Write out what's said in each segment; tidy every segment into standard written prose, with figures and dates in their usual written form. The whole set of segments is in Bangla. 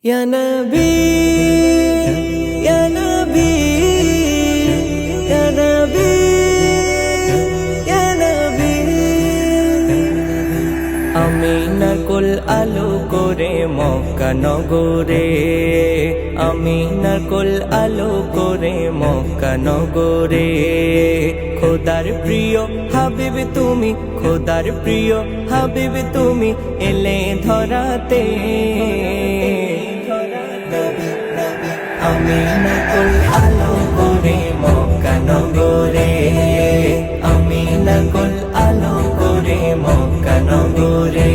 Ya Nabi, Ya Nabi, Ya Nabi, Ya Nabi, আমিনার কোল আলো করে মক্কা নগরে, আমিনার কোল আলো করে মক্কা নগরে। খোদার প্রিয় হাবিব তুমি, খোদার প্রিয় হাবিব তুমি এলে ধরাতে। আমিনার কোল আলো করে মক্কা নগরে, আমিনার কোল আলো করে মক্কা নগরে।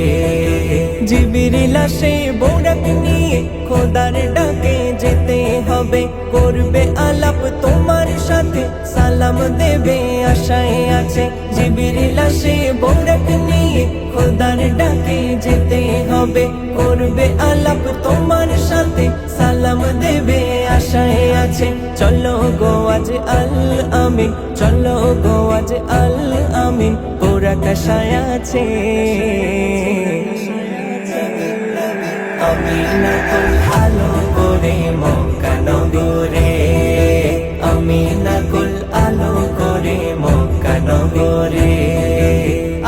জিবরিল আসে বোরাক নিয়ে খোদার ডাকে যেতে হবে, করবে আলাপ তোমার সাথে সালাম দেবে আশায় আছে। জিবরিল আসে বোরাক নিয়ে খোদার ডাকে যেতে হবে, করবে আলাপ তোমার সাথে সালাম দেবে আশায় আছে। চলো গো আজ আল আমিন, চলো গো আজ আল আমিন বোরাক আশায় আছে। আমিনার কোল আলো করে মক্কা নগরে, আমিনার কোল আলো করে মক্কা নগরে।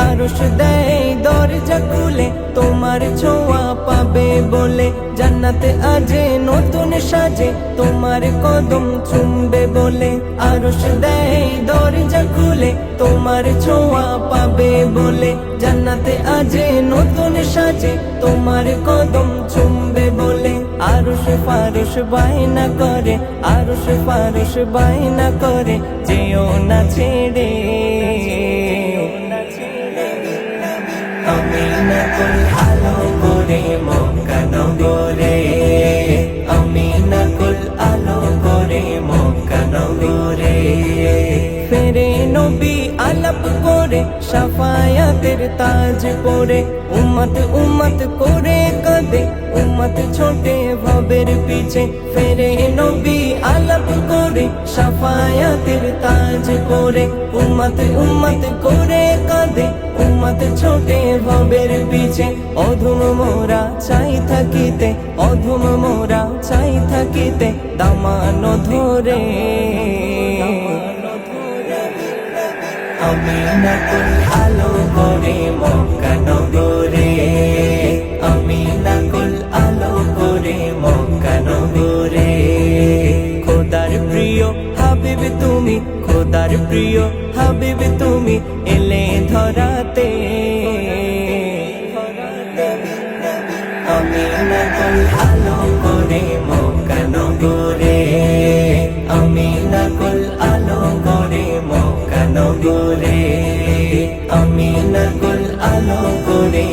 আরশ দেয় দরজা খুলে তোমার ছোঁয়া পাবে বলে, জান্নাতে আজে নতুন সাজে তোমার কদম চুমবে বলে। আরশ দেয় দরজা খুলে তোমার ছোঁয়া পাবে বলে, জান্নাতে আজে নতুন সাজে তোমার কদম চুমবে বলে। আরশ ফারশ বায়না করে, আরশ ফারশ বায়না করে যেও না ছেড়ে। আমিনার কোল আলো করে মক্কা নগরে, আমিনার কোল আলো করে মক্কা নগরে। ফেরে নবী আলাপ করে শাফায়াতের তাজ পরে, উম্মত উম্মত করে কাঁদে উম্মত ছোটে ভবের পিছে। ফেরে নবী আলাপ করে শাফায়াতের তাজ পরে, উম্মত উম্মত করে কাঁদে উম্মত ছোটে ভবের পিছে। অধম মোরা চাই থাকিতে, অধম মোরা চাই থাকিতে দামানো ধরে। আমিনার কোল আলো করে মক্কা নগরে, আমিনার কোল আলো করে মক্কা নগরে। খোদার প্রিয় হাবিব তুমি, খোদার প্রিয় হাবিব তুমি এলে ধরাতে। আমিনার কোল আলো করে মক্কা নগরে, আমিনার কোল আলো করে মক্কা নগরে, আমিনার কোল আলো করে